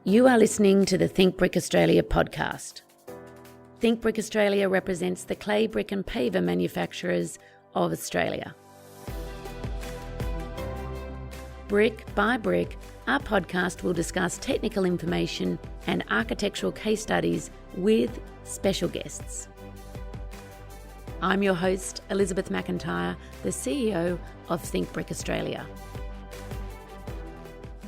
You are listening to the Think Brick Australia podcast. Think Brick Australia represents the clay, brick and paver manufacturers of Australia. Brick by brick, our podcast will discuss technical information and architectural case studies with special guests. I'm your host, Elizabeth McIntyre, the CEO of Think Brick Australia.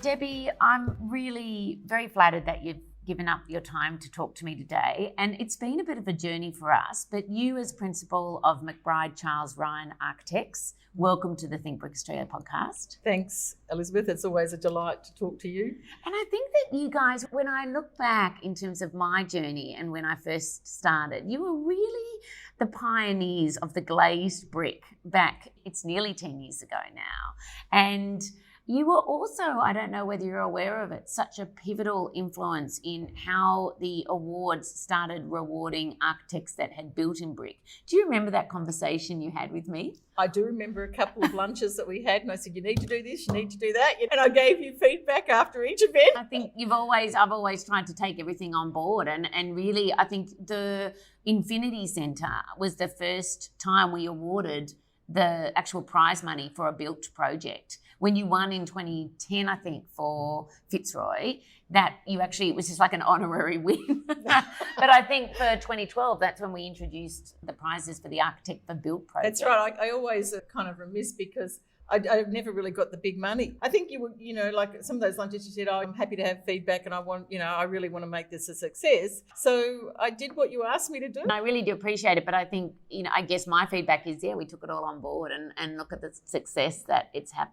Debbie, I'm really very flattered that you've given up your time to talk to me today. And it's been a bit of a journey for us, but you as principal of Mcbride Charles Ryan Architects, welcome to the Think Brick Australia podcast. Thanks, Elizabeth. It's always a delight to talk to you. And I think that you guys, when I look back in terms of my journey and when I first started, you were really the pioneers of the glazed brick back, it's nearly 10 years ago now. And you were also, I don't know whether you're aware of it, such a pivotal influence in how the awards started rewarding architects that had built in brick. Do you remember that conversation you had with me? I do remember a couple of lunches that we had, and I said, you need to do this, you need to do that. And I gave you feedback after each event. I think I've always tried to take everything on board. And really, I think the Infinity Centre was the first time we awarded the actual prize money for a built project. When you won in 2010, I think, for Fitzroy, that you actually, it was just like an honorary win. But I think for 2012, that's when we introduced the prizes for the Architect for Built project. That's right. I always kind of remiss because I've never really got the big money. I think you were, like some of those lunches you said, oh, I'm happy to have feedback and I really want to make this a success. So I did what you asked me to do. And I really do appreciate it. But I think, I guess my feedback is, we took it all on board and look at the success that it's have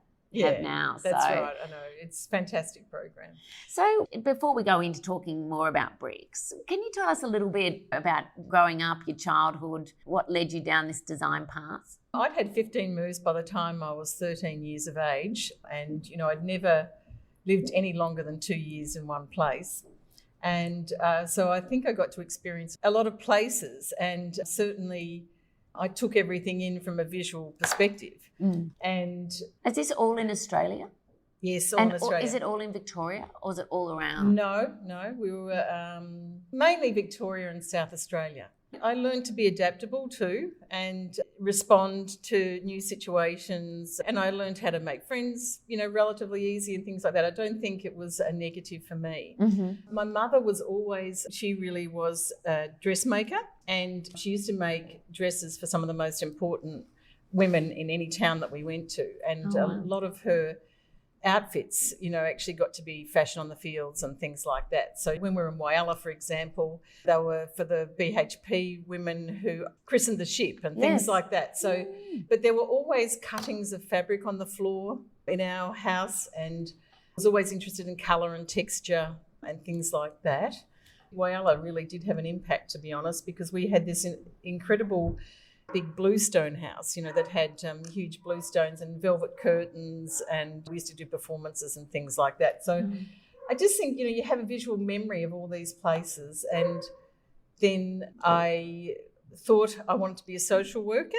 now. That's right. I know. It's a fantastic program. So before we go into talking more about bricks, can you tell us a little bit about growing up, your childhood, what led you down this design path? I'd had 15 moves by the time I was 13 years of age, and I'd never lived any longer than 2 years in one place. And so I think I got to experience a lot of places, and certainly I took everything in from a visual perspective. And is this all in Australia? Yes, all in Australia. Is it all in Victoria or is it all around? No. We were mainly Victoria and South Australia. I learned to be adaptable too and respond to new situations. And I learned how to make friends, relatively easy and things like that. I don't think it was a negative for me. Mm-hmm. My mother she really was a dressmaker, and she used to make dresses for some of the most important women in any town that we went to. And a lot of her outfits, actually got to be fashion on the fields and things like that. So when we were in Whyalla, for example, they were for the BHP women who christened the ship and things like that. So, but there were always cuttings of fabric on the floor in our house, and I was always interested in colour and texture and things like that. Whyalla really did have an impact, to be honest, because we had this incredible big bluestone house, that had huge bluestones and velvet curtains, and we used to do performances and things like that. So I just think, you have a visual memory of all these places. And then I thought I wanted to be a social worker,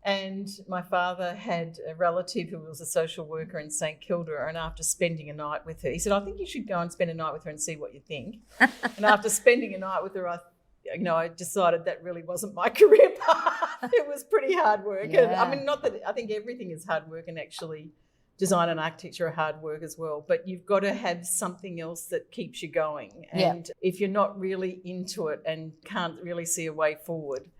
and my father had a relative who was a social worker in St Kilda, and after spending a night with her, he said, I think you should go and spend a night with her and see what you think. And after spending a night with her, I decided that really wasn't my career path. It was pretty hard work. Yeah. And, not that I think everything is hard work, and actually design and architecture are hard work as well, but you've got to have something else that keeps you going. And if you're not really into it and can't really see a way forward,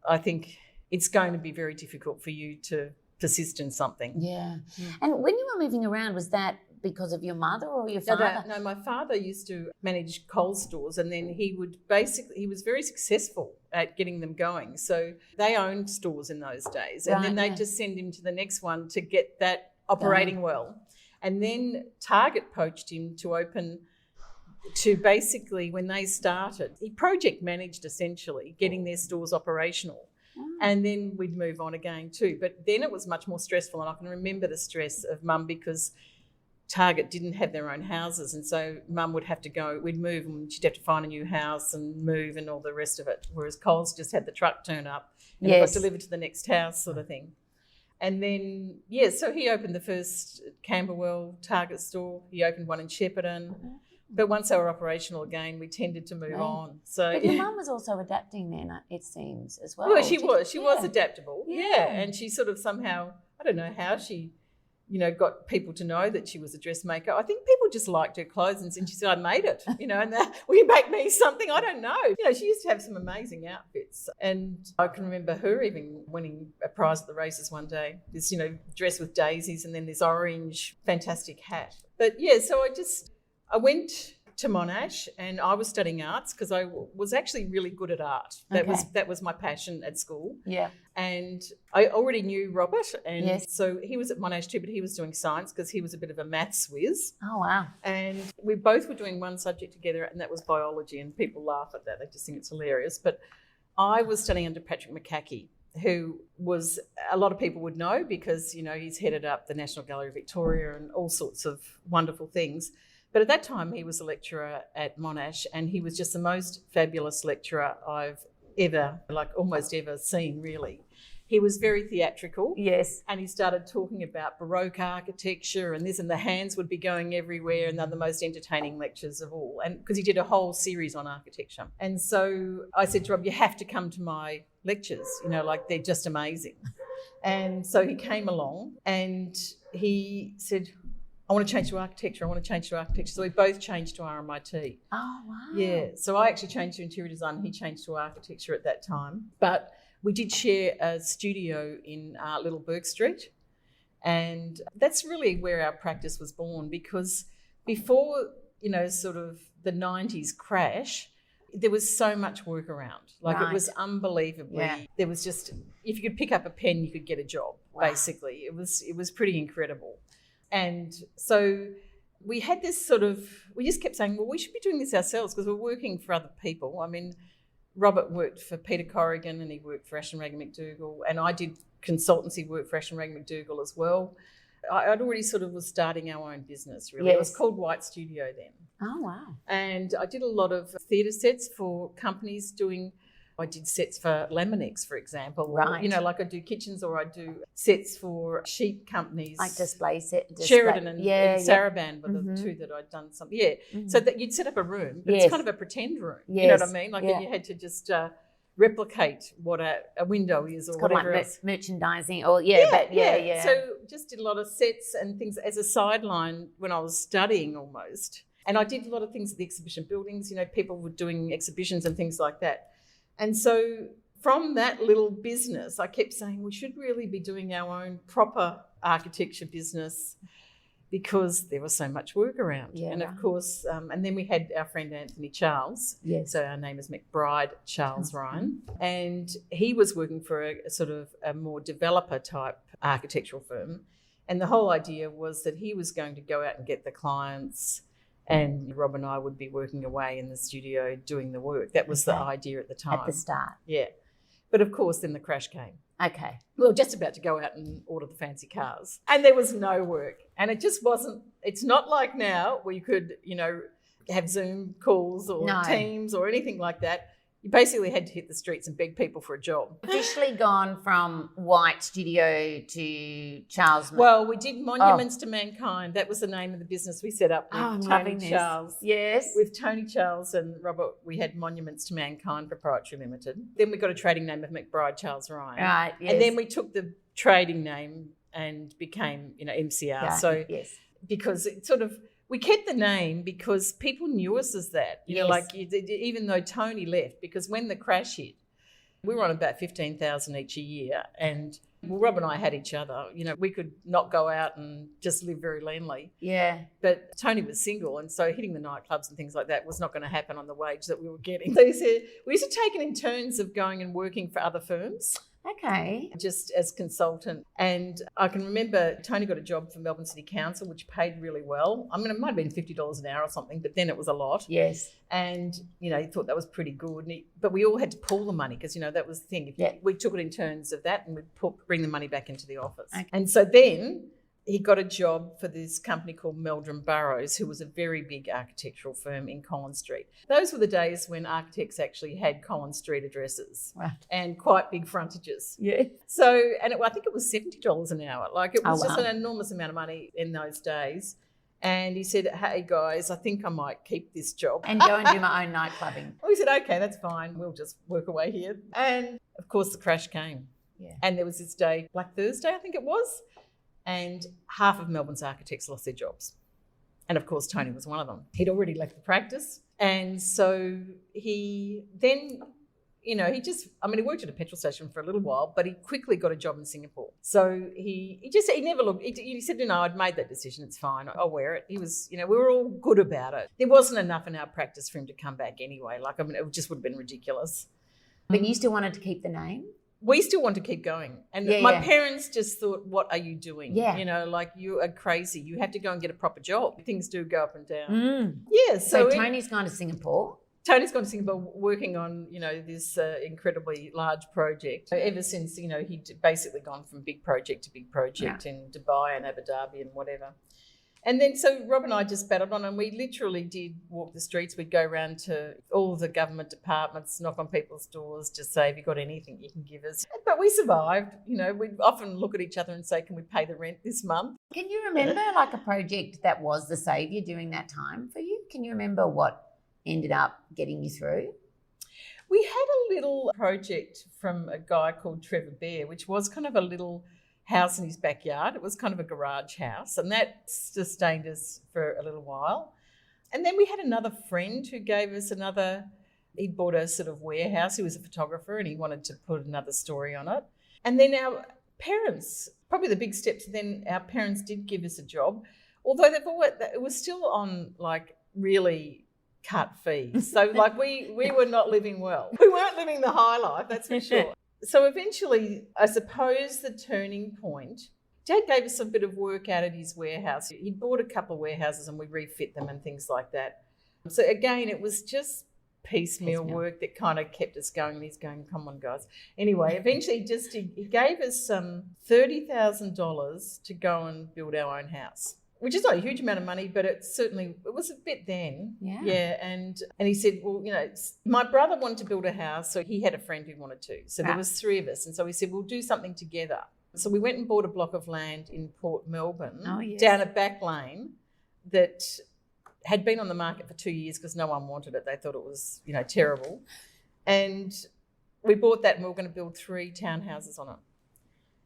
I think it's going to be very difficult for you to persist in something. Yeah. And when you were moving around, was that because of your mother or your father? No, my father used to manage Coles stores, and then he was very successful at getting them going. So they owned stores in those days, and then they'd just send him to the next one to get that operating well. And then Target poached him to basically, when they started, he project managed essentially getting their stores operational. And then we'd move on again too. But then it was much more stressful, and I can remember the stress of Mum because Target didn't have their own houses, and so Mum would have to go, we'd move and she'd have to find a new house and move and all the rest of it, whereas Coles just had the truck turn up and it got delivered to the next house sort of thing. And then, so he opened the first Camberwell Target store. He opened one in Shepparton. But once they were operational again, we tended to move on. So, but your mum was also adapting then, it seems, as well. Well, she was adaptable. Yeah. And she sort of somehow, I don't know how she, got people to know that she was a dressmaker. I think people just liked her clothes, and she said, I made it, and will you make me something? I don't know. She used to have some amazing outfits. And I can remember her even winning a prize at the races one day, this, dress with daisies and then this orange fantastic hat. But yeah, so I went to Monash and I was studying arts because I was actually really good at art. That was my passion at school. Yeah. And I already knew Robert, and yes. so he was at Monash too, but he was doing science because he was a bit of a maths whiz. Oh, wow. And we both were doing one subject together, and that was biology, and people laugh at that. They just think it's hilarious. But I was studying under Patrick McIntyre, who was, a lot of people would know because, he's headed up the National Gallery of Victoria and all sorts of wonderful things. But at that time, he was a lecturer at Monash, and he was just the most fabulous lecturer I've almost ever seen, really. He was very theatrical. Yes. And he started talking about Baroque architecture and this, and the hands would be going everywhere, and they're the most entertaining lectures of all. And because he did a whole series on architecture. And so I said to Rob, you have to come to my lectures, they're just amazing. And so he came along and he said, I want to change to architecture. So we both changed to RMIT. Oh, wow. Yeah. So I actually changed to interior design and he changed to architecture at that time. But we did share a studio in Little Bourke Street. And that's really where our practice was born, because before, sort of the 90s crash, there was so much work around. It was unbelievably, there was just, if you could pick up a pen, you could get a job, basically. It was pretty incredible. And so we had this we just kept saying, well, we should be doing this ourselves because we're working for other people. I mean, Robert worked for Peter Corrigan and he worked for Ashton Regan McDougall, and I did consultancy work for Ashton Regan McDougall as well. I'd already was starting our own business, really. Yes. It was called White Studio then. Oh, wow. And I did a lot of theatre sets for companies I did sets for Laminex, for example. Right. Or, I do kitchens, or I do sets for sheep companies. Like display set. Sheridan and Saraban were the two that I'd done something. Yeah. Mm-hmm. So that you'd set up a room, but it's kind of a pretend room. Yes. You know what I mean? You had to just replicate what a window is, or whatever else. Merchandising or So just did a lot of sets and things as a sideline when I was studying almost. And I did a lot of things at the exhibition buildings. People were doing exhibitions and things like that. And so from that little business, I kept saying we should really be doing our own proper architecture business because there was so much work around. Yeah. And of course, and then we had our friend Anthony Charles. Yes. So our name is Mcbride Charles Ryan. And he was working for a sort of a more developer type architectural firm. And the whole idea was that he was going to go out and get the clients, and Rob and I would be working away in the studio doing the work. That was the idea at the time. At the start. Yeah. But of course, then the crash came. Okay. We were just about to go out and order the fancy cars. And there was no work. And it just wasn't, it's not like now where you could, have Zoom calls or Teams or anything like that. You basically had to hit the streets and beg people for a job. Officially gone from White Studio to Charles. Well, we did Monuments to Mankind. That was the name of the business we set up with Tony Charles. Yes. With Tony Charles and Robert, we had Monuments to Mankind Proprietary Limited. Then we got a trading name of Mcbride Charles Ryan. Right, yes. And then we took the trading name and became, MCR. Because it we kept the name because people knew us as that, even though Tony left, because when the crash hit, we were on about 15,000 each a year, and Rob and I had each other. We could not go out and just live very leanly. Yeah. But Tony was single, and so hitting the nightclubs and things like that was not going to happen on the wage that we were getting. So we used to take it in turns of going and working for other firms. Okay. Just as consultant. And I can remember Tony got a job for Melbourne City Council, which paid really well. I mean, it might have been $50 an hour or something, but then it was a lot. Yes. And, he thought that was pretty good. But we all had to pool the money because, that was the thing. We took it in turns of that, and we'd bring the money back into the office. Okay. And so then he got a job for this company called Meldrum Burrows, who was a very big architectural firm in Collins Street. Those were the days when architects actually had Collins Street addresses and quite big frontages. Yeah. So, I think it was $70 an hour. It was just an enormous amount of money in those days. And he said, hey, guys, I think I might keep this job. And go and do my own night clubbing. We said, okay, that's fine. We'll just work away here. And, of course, the crash came. Yeah. And there was this day, Black Thursday, I think it was, and half of Melbourne's architects lost their jobs. And, of course, Tony was one of them. He'd already left the practice. And so he then... he worked at a petrol station for a little while, but he quickly got a job in Singapore. So he never looked, he said, I'd made that decision, it's fine, I'll wear it. He was, we were all good about it. There wasn't enough in our practice for him to come back anyway. it just would have been ridiculous. But you still wanted to keep the name? We still want to keep going. And my parents just thought, what are you doing? Yeah. You are crazy. You have to go and get a proper job. Things do go up and down. Mm. Yeah. So Tony's gone to Singapore? Tony's gone to Singapore working on, this incredibly large project. Ever since, he'd basically gone from big project to big project in Dubai and Abu Dhabi and whatever. And then so Rob and I just battled on, and we literally did walk the streets. We'd go around to all the government departments, knock on people's doors, just say, have you got anything you can give us? But we survived. We'd often look at each other and say, can we pay the rent this month? Can you remember a project that was the saviour during that time for you? Can you remember what ended up getting you through? We had a little project from a guy called Trevor Bear, which was kind of a little house in his backyard. It was kind of a garage house, and that sustained us for a little while. And then we had another friend who gave us he bought a sort of warehouse. He was a photographer and he wanted to put another story on it. And then our parents, probably the big steps, then our parents did give us a job, although it was still on really cut fees. So we were not living well. We weren't living the high life, that's for sure. So eventually, I suppose the turning point, Dad gave us a bit of work out at his warehouse. He'd bought a couple of warehouses and we refit them and things like that. So again, it was just piecemeal work that kind of kept us going. And he's going, come on, guys. Anyway, eventually he gave us $30,000 to go and build our own house, which is not a huge amount of money, but it was a bit then. Yeah. Yeah. And he said, well, my brother wanted to build a house, so he had a friend who wanted to. So there was three of us. And so we said, we'll do something together. So we went and bought a block of land in Port Melbourne down a back lane that had been on the market for 2 years because no one wanted it. They thought it was, terrible. And we bought that and we were going to build 3 townhouses on it.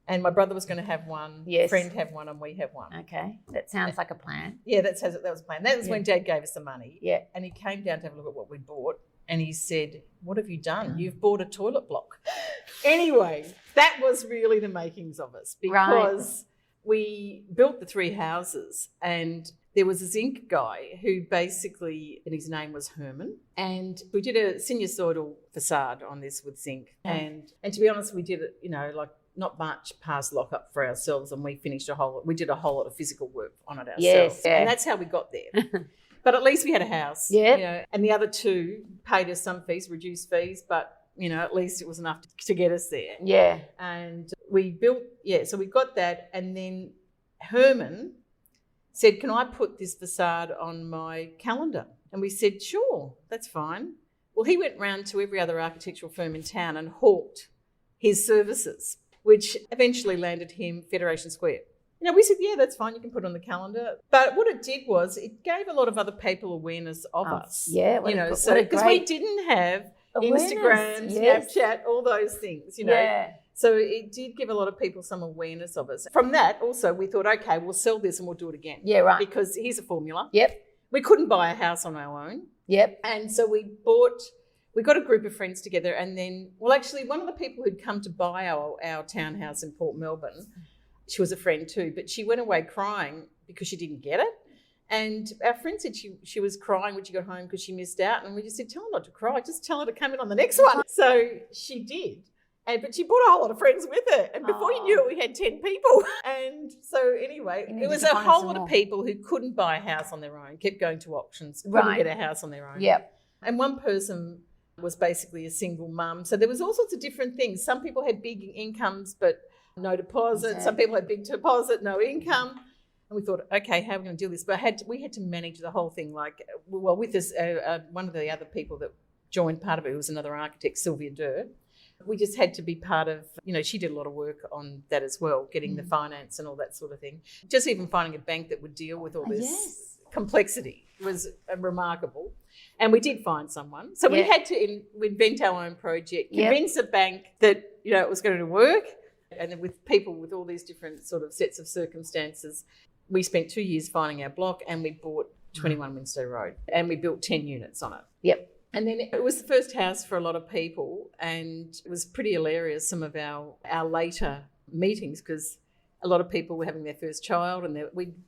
And my brother was going to have one, friend have one, and we have one. Okay, that sounds like a plan. Yeah, that was a plan. That was when Dad gave us the money. Yeah. And he came down to have a look at what we bought, and he said, what have you done? You've bought a toilet block. Anyway, that was really the makings of us, because we built the 3 houses, and there was a zinc guy who basically, and his name was Herman, and we did a sinusoidal facade on this with zinc. And to be honest, we did it, not much past lock-up for ourselves, and we did a whole lot of physical work on it ourselves. Yes, yeah. And that's how we got there. But at least we had a house. Yeah. And the other 2 paid us some fees, reduced fees, but, at least it was enough to get us there. Yeah. And we built, so we got that, and then Herman said, can I put this facade on my calendar? And we said, sure, that's fine. Well, he went round to every other architectural firm in town and hawked his services, which eventually landed him Federation Square. We said, yeah, that's fine, you can put it on the calendar. But what it did was it gave a lot of other people awareness of us. Yeah, because we didn't have Instagram, Snapchat, all those things, Yeah. So it did give a lot of people some awareness of us. From that, also, we thought, okay, we'll sell this and we'll do it again. Yeah, right. Because here's a formula. Yep. We couldn't buy a house on our own. Yep. And so we got a group of friends together, and then, actually, one of the people who'd come to buy our townhouse in Port Melbourne, she was a friend too, but she went away crying because she didn't get it. And our friend said she was crying when she got home because she missed out. And we just said, tell her not to cry, just tell her to come in on the next one. So she did. But she brought a whole lot of friends with her. And before you knew it, we had 10 people. And so anyway, it was a whole lot of people who couldn't buy a house on their own, kept going to auctions, couldn't get a house on their own. Yep. And one person was basically a single mum. So there was all sorts of different things. Some people had big incomes but no deposit. Exactly. Some people had big deposit, no income. And we thought, okay, how are we going to deal with this? But we had to manage the whole thing. With us, one of the other people that joined part of it, who was another architect, Sylvia Durr, we just had to be part of, she did a lot of work on that as well, getting the finance and all that sort of thing. Just even finding a bank that would deal with all this. Yes. complexity was remarkable. And we did find someone. So we had to invent our own project, convince a bank that, it was going to work. And then with people with all these different sort of sets of circumstances, we spent 2 years finding our block, and we bought 21 Winstow Road, and we built 10 units on it. Yep. And then it was the first house for a lot of people, and it was pretty hilarious, some of our later meetings, because a lot of people were having their first child, and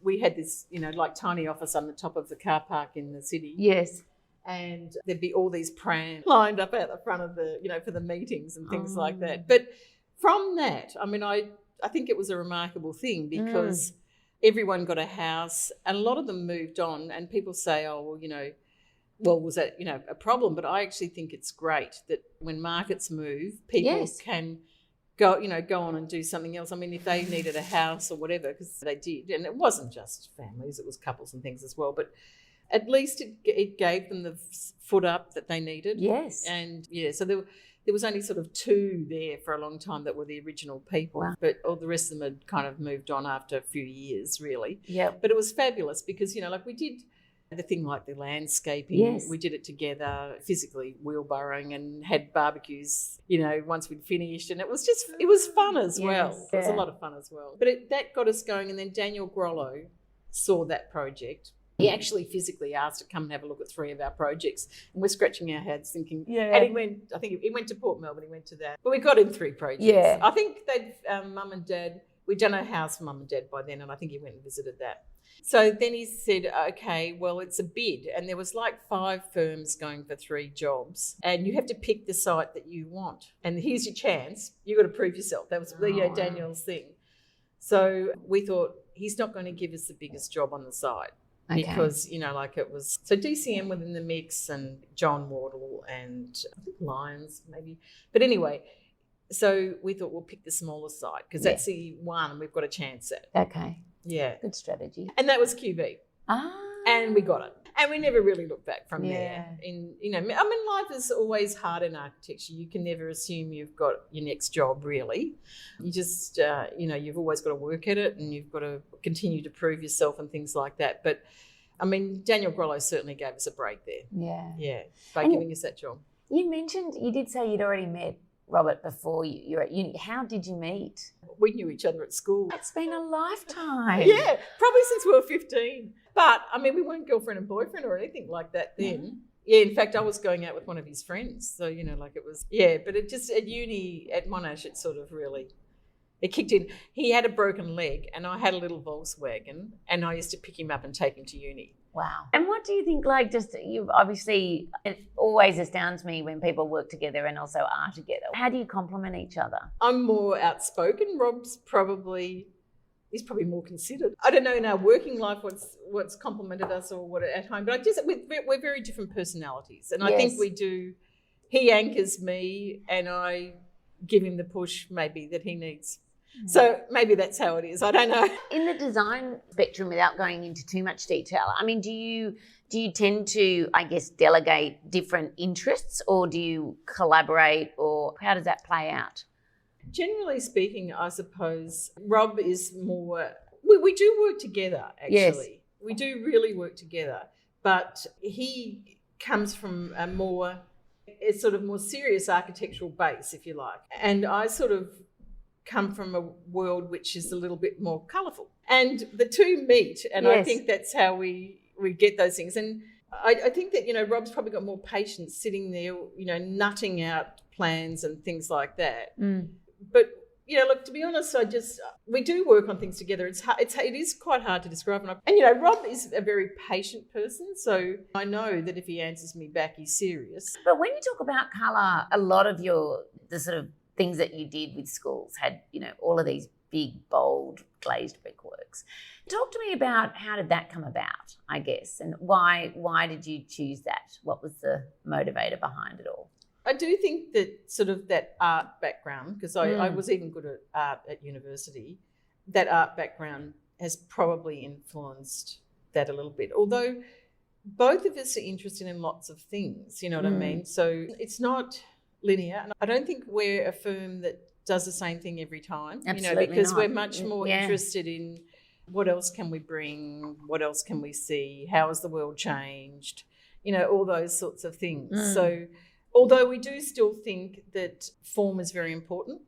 we had this, like tiny office on the top of the car park in the city. Yes. And there'd be all these prams lined up out the front of the, for the meetings and things like that. But from that, I mean, I think it was a remarkable thing, because everyone got a house, and a lot of them moved on, and people say, oh, well, was that, a problem? But I actually think it's great that when markets move, people can go on and do something else. I mean, if they needed a house or whatever, because they did, and it wasn't just families, it was couples and things as well, but at least it gave them the foot up that they needed. Yes. And, so there was only sort of 2 there for a long time that were the original people. Wow. But all the rest of them had kind of moved on after a few years, really. Yeah. But it was fabulous because, like we did the thing like the landscaping. Yes. We did it together, physically wheelbarrowing, and had barbecues, once we'd finished. And it was fun as well. It was a lot of fun as well. But that got us going. And then Daniel Grollo saw that project. He actually physically asked to come and have a look at 3 of our projects, and we're scratching our heads thinking, and he went to Port Melbourne, he went to that. But we got him 3 projects. Yeah. I think they'd, Mum and Dad, we'd done a house for Mum and Dad by then, and I think he went and visited that. So then he said, okay, well, it's a bid, and there was like 5 firms going for 3 jobs, and you have to pick the site that you want. And here's your chance. You've got to prove yourself. That was Daniel's thing. So we thought, he's not going to give us the biggest job on the site. Okay. Because, it was... So DCM within the mix, and John Wardle, and I think Lyons maybe. But anyway, so we thought we'll pick the smaller site, because that's the one we've got a chance at. Okay. Yeah. Good strategy. And that was QV. And we got it. And we never really looked back from there. Life is always hard in architecture. You can never assume you've got your next job, really. You just, you've always got to work at it, and you've got to continue to prove yourself and things like that. But, Daniel Grollo certainly gave us a break there. Yeah. Yeah, by giving us that job. You did say you'd already met Robert before you were at uni. How did you meet? We knew each other at school. It's been a lifetime. Yeah, probably since we were 15. But, we weren't girlfriend and boyfriend or anything like that then. Mm. Yeah, in fact, I was going out with one of his friends. So, it was, but it just, at uni, at Monash, it sort of really, it kicked in. He had a broken leg, and I had a little Volkswagen, and I used to pick him up and take him to uni. Wow. And what do you think, you've obviously, it always astounds me when people work together and also are together. How do you complement each other? I'm more outspoken. He's probably more considered. I don't know in our working life what's complemented us or what at home, but we're very different personalities. And I think we do, he anchors me and I give him the push maybe that he needs. So maybe that's how it is. I don't know. In the design spectrum, without going into too much detail, do you tend to, delegate different interests, or do you collaborate, or how does that play out? Generally speaking, I suppose Rob is more... We do work together, actually. Yes. We do really work together. But he comes from a more serious architectural base, if you like. And I sort of come from a world which is a little bit more colourful. And the two meet, and I think that's how we get those things. And I think that, Rob's probably got more patience sitting there, nutting out plans and things like that. Mm. But, look, to be honest, we do work on things together. It is quite hard to describe. And, Rob is a very patient person, so I know that if he answers me back, he's serious. But when you talk about colour, a lot of the sort of things that you did with schools had, all of these big, bold, glazed brickworks. Talk to me about how did that come about, and why did you choose that? What was the motivator behind it all? I do think that sort of that art background, because I was even good at art at university, that art background has probably influenced that a little bit. Although both of us are interested in lots of things, you know what I mean? So it's not linear. And I don't think we're a firm that does the same thing every time, Absolutely because not. we're much more interested in what else can we bring? What else can we see? How has the world changed? You know, all those sorts of things. So although we do still think that form is very important,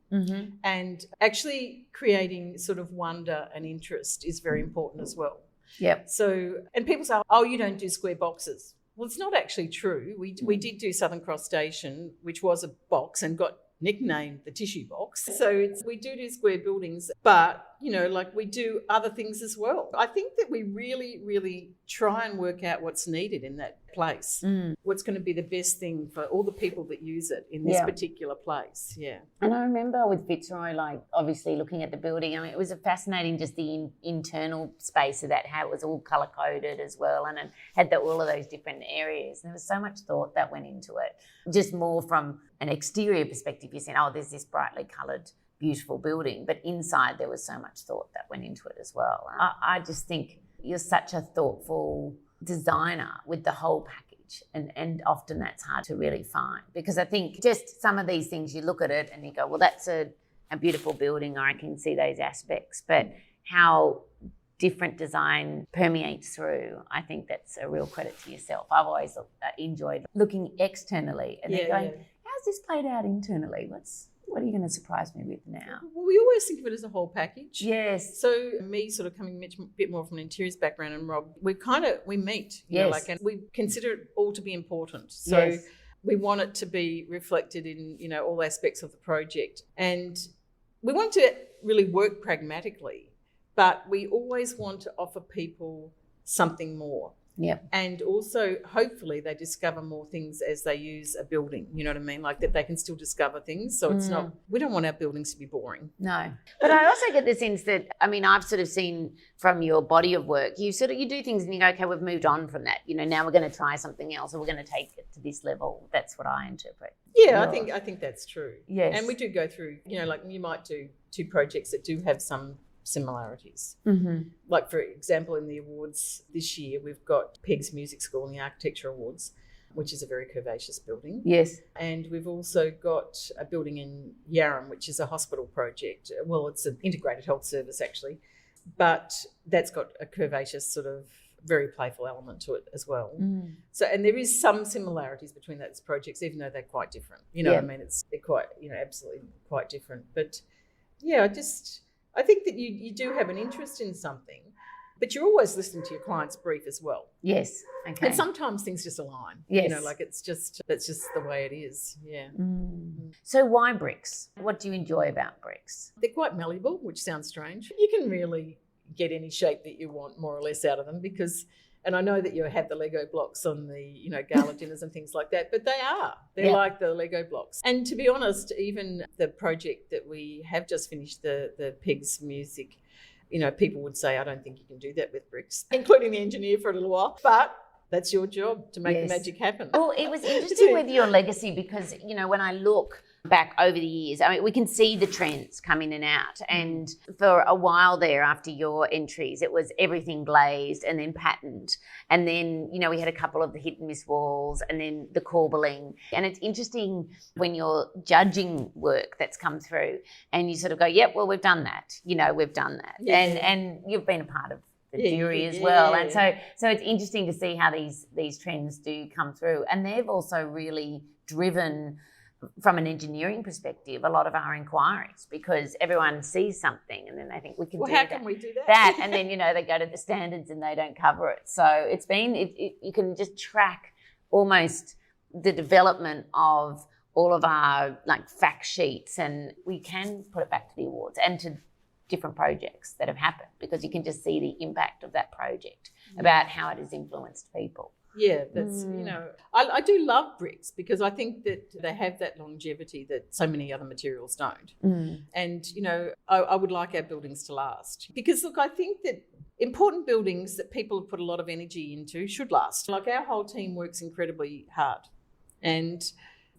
and actually creating sort of wonder and interest is very important as well. Yep. So, and people say, oh, you don't do square boxes. Well, it's not actually true. We did do Southern Cross Station, which was a box and got nicknamed the tissue box. So we do square buildings, but, you know, like we do other things as well. I think that we really, really try and work out what's needed in that place, what's going to be the best thing for all the people that use it in this particular place. Yeah. And I remember with Fitzroy, like obviously looking at the building, I mean, it was fascinating just the internal space of that, how it was all colour coded as well, and it had all of those different areas. And there was so much thought that went into it, just more from an exterior perspective. You're saying, oh, there's this brightly coloured, beautiful building, but inside there was so much thought that went into it as well. I just think you're such a thoughtful designer with the whole package, and often that's hard to really find, because I think just some of these things, you look at it and you go, well, that's a beautiful building, or I can see those aspects, but how different design permeates through, I think that's a real credit to yourself. I've always enjoyed looking externally and then going, how's this played out internally? What are you going to surprise me with now? Well, we always think of it as a whole package. Yes. So me sort of coming a bit more from an interiors background, and Rob, we meet, you know, like, and we consider it all to be important. So we want it to be reflected in, you know, all aspects of the project. And we want to really work pragmatically, but we always want to offer people something more. Yep. And also, hopefully, they discover more things as they use a building. You know what I mean? Like that they can still discover things. So it's not, we don't want our buildings to be boring. No. But I also get the sense that, I mean, I've sort of seen from your body of work, you do things and you go, okay, we've moved on from that. You know, now we're going to try something else, or we're going to take it to this level. That's what I interpret. Yeah, I think that's true. Yes. And we do go through, you know, like you might do 2 projects that do have some similarities. Like, for example, in the awards this year, we've got Peg's Music School in the Architecture Awards, which is a very curvaceous building. Yes. And we've also got a building in Yarram, which is a hospital project. Well, it's an integrated health service, actually, but that's got a curvaceous sort of very playful element to it as well. So, and there is some similarities between those projects, even though they're quite different. You know what I mean? They're quite, you know, absolutely quite different. But yeah, I think that you do have an interest in something, but you're always listening to your client's brief as well. Yes. Okay. And sometimes things just align. Yes. You know, like that's just the way it is. Yeah. So why bricks? What do you enjoy about bricks? They're quite malleable, which sounds strange. You can really get any shape that you want more or less out of them, because, and I know that you have the Lego blocks on the, you know, gala dinners and things like that, but they're like the Lego blocks. And to be honest, even the project that we have just finished, the Pigs Music, you know, people would say, I don't think you can do that with bricks, including the engineer for a little while, but that's your job to make the magic happen. Well, it was interesting with your legacy, because, you know, when I look back over the years, I mean, we can see the trends come in and out. And for a while there, after your entries, it was everything glazed and then patterned. And then, you know, we had a couple of the hit and miss walls, and then the corbelling. And it's interesting when you're judging work that's come through and you sort of go, yep, well, we've done that. You know, we've done that. Yeah. And you've been a part of the jury as well. And so it's interesting to see how these trends do come through. And they've also really driven, from an engineering perspective, a lot of our inquiries, because everyone sees something and then they think we can do that. How can we do that? And then, you know, they go to the standards and they don't cover it. So it's been, you can just track almost the development of all of our like fact sheets, and we can put it back to the awards and to different projects that have happened, because you can just see the impact of that project about how it has influenced people. Yeah, that's, you know, I do love bricks, because I think that they have that longevity that so many other materials don't. And, you know, I would like our buildings to last, because, look, I think that important buildings that people have put a lot of energy into should last. Like, our whole team works incredibly hard. And,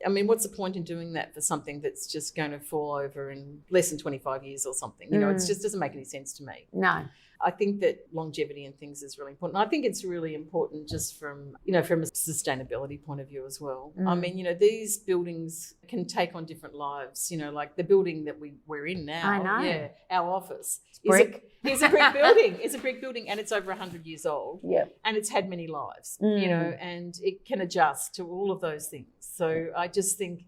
I mean, what's the point in doing that for something that's just going to fall over in less than 25 years or something? You know, it just doesn't make any sense to me. No. I think that longevity and things is really important. I think it's really important just from a sustainability point of view as well. I mean, these buildings can take on different lives, like the building that we're in now. I know. Yeah, our office. Brick. It's a brick building. It's a brick building and it's over 100 years old. Yeah. And it's had many lives, and it can adjust to all of those things. So I just think,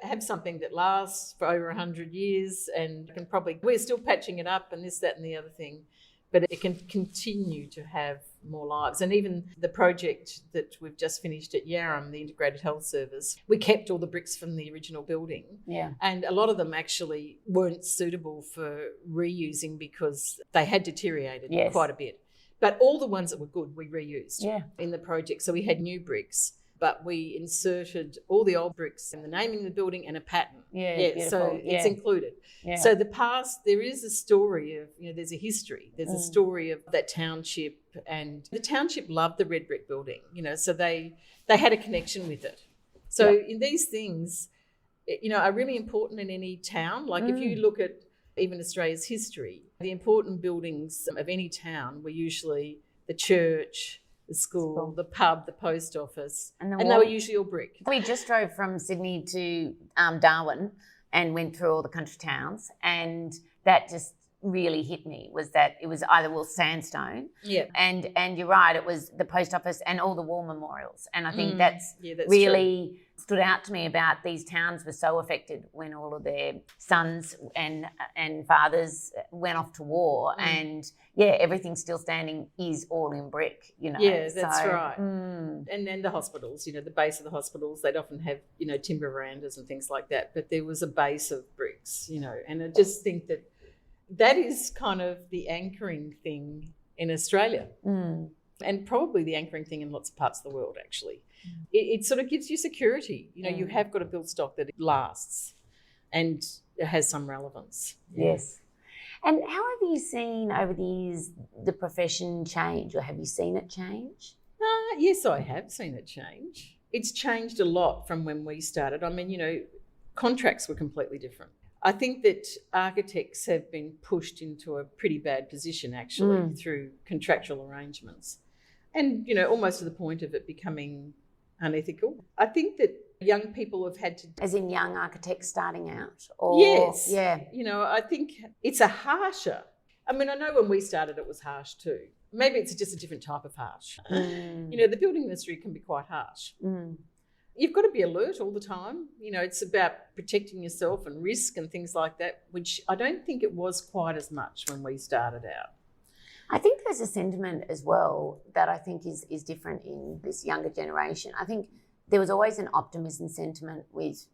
have something that lasts for over 100 years and we're still patching it up and this, that and the other thing, but it can continue to have more lives. And even the project that we've just finished at Yarram, the Integrated Health Service, we kept all the bricks from the original building. Yeah. And a lot of them actually weren't suitable for reusing because they had deteriorated quite a bit. But all the ones that were good, we reused in the project. So we had new bricks, but we inserted all the old bricks and the naming of the building and a pattern. So it's included. Yeah. So the past, there is a story of, there's a history. There's a story of that township, and the township loved the red brick building, so they had a connection with it. So in these things, are really important in any town. Like if you look at even Australia's history, the important buildings of any town were usually the church, the school, the pub, the post office, and they were usually all brick. We just drove from Sydney to Darwin and went through all the country towns, and that just really hit me, was that it was either sandstone, and you're right, it was the post office and all the war memorials, and I think that's really true. Stood out to me about these towns were so affected when all of their sons and fathers went off to war, and everything still standing is all in brick, Yeah, that's right. And then the hospitals, the base of the hospitals, they'd often have, timber verandas and things like that, but there was a base of bricks, and I just think that is kind of the anchoring thing in Australia, and probably the anchoring thing in lots of parts of the world, actually. It sort of gives you security. You have got to build stock that lasts and it has some relevance. Yes. And how have you seen over the years the profession change, or have you seen it change? Yes, I have seen it change. It's changed a lot from when we started. I mean, contracts were completely different. I think that architects have been pushed into a pretty bad position, actually, through contractual arrangements and, almost to the point of it becoming unethical. I think that young people have had to... As in young architects starting out? Or... Yes. Yeah. I think it's a harsher... I mean, I know when we started it was harsh too. Maybe it's just a different type of harsh. The building industry can be quite harsh. You've got to be alert all the time. It's about protecting yourself and risk and things like that, which I don't think it was quite as much when we started out. I think there's a sentiment as well that I think is different in this younger generation. I think there was always an optimism sentiment with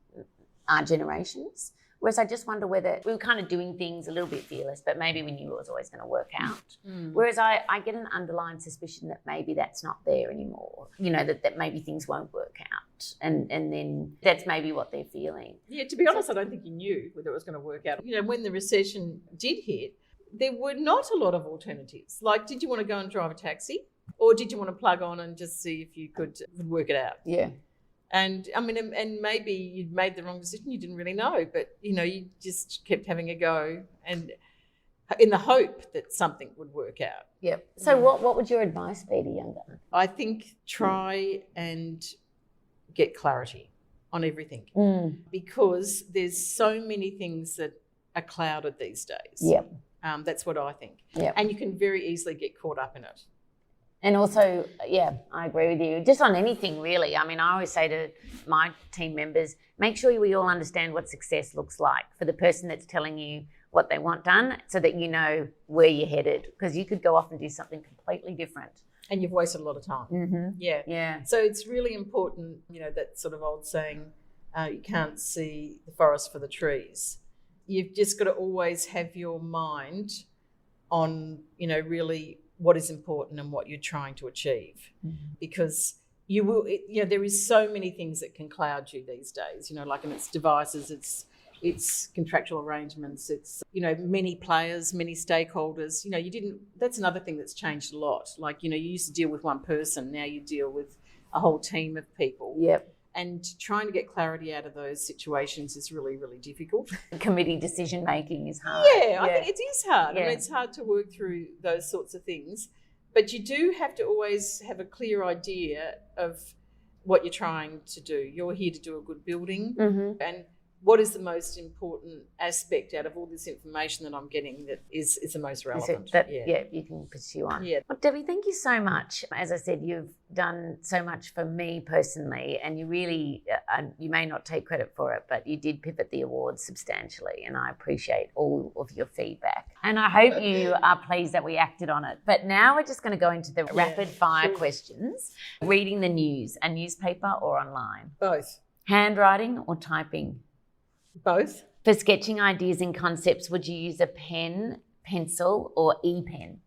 our generations, whereas I just wonder whether we were kind of doing things a little bit fearless, but maybe we knew it was always going to work out. Whereas I get an underlying suspicion that maybe that's not there anymore, that maybe things won't work out. And then that's maybe what they're feeling. Yeah, to be honest, I don't think you knew whether it was going to work out. When the recession did hit, there were not a lot of alternatives. Like, did you want to go and drive a taxi, or did you want to plug on and just see if you could work it out? Yeah. And I mean, and maybe you'd made the wrong decision, you didn't really know, but you just kept having a go and in the hope that something would work out. Yeah. So what would your advice be to younger? I think try and get clarity on everything, because there's so many things that are clouded these days. Yeah. That's what I think. Yeah. And you can very easily get caught up in it. And also, I agree with you. Just on anything, really. I mean, I always say to my team members, make sure we all understand what success looks like for the person that's telling you what they want done, so that you know where you're headed, because you could go off and do something completely different. And you've wasted a lot of time. Yeah. So it's really important, that sort of old saying, you can't see the forest for the trees. You've just got to always have your mind on, really what is important and what you're trying to achieve, because you will, there is so many things that can cloud you these days, like, and it's devices, it's contractual arrangements, it's, many players, many stakeholders, that's another thing that's changed a lot. Like, you used to deal with one person, now you deal with a whole team of people. Yep. And trying to get clarity out of those situations is really, really difficult. Committee decision making is hard. Yeah, I think it is hard. Yeah. I mean, it's hard to work through those sorts of things. But you do have to always have a clear idea of what you're trying to do. You're here to do a good building. Mm-hmm. And what is the most important aspect out of all this information that I'm getting that is the most relevant? You can pursue on. Yeah. Well, Debbie, thank you so much. As I said, you've done so much for me personally, and you really, you may not take credit for it, but you did pivot the awards substantially, and I appreciate all of your feedback. And I hope you are pleased that we acted on it. But now we're just going to go into the rapid fire questions. Reading the news, a newspaper or online? Both. Handwriting or typing? Both. For sketching ideas and concepts, would you use a pen, pencil, or e-pen?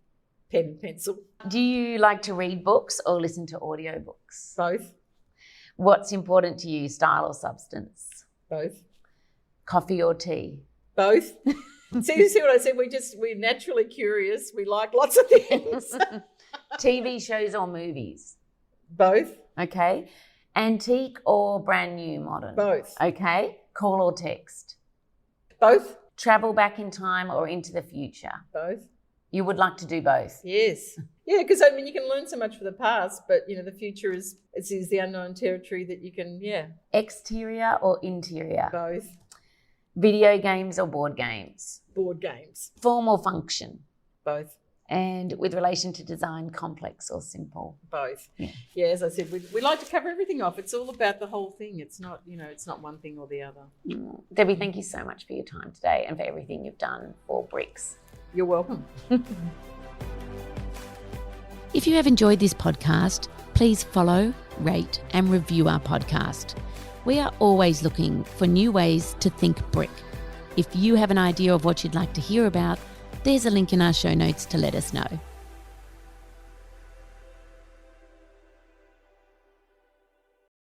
Pen, pencil. Do you like to read books or listen to audiobooks? Both. What's important to you, style or substance? Both. Coffee or tea? Both. See what I said? We're naturally curious. We like lots of things. TV shows or movies? Both. Okay. Antique or brand new modern? Both. Okay. Call or text? Both. Travel back in time or into the future? Both. You would like to do both? Yes. Yeah, because I mean you can learn so much for the past, but the future is the unknown territory that you can, Exterior or interior? Both. Video games or board games? Board games. Form or function? Both. And with relation to design, complex or simple? Both. Yeah, as I said, we like to cover everything off. It's all about the whole thing. It's not, it's not one thing or the other. Debbie, thank you so much for your time today and for everything you've done for Bricks. You're welcome. If you have enjoyed this podcast, please follow, rate and review our podcast. We are always looking for new ways to think brick. If you have an idea of what you'd like to hear about, there's a link in our show notes to let us know.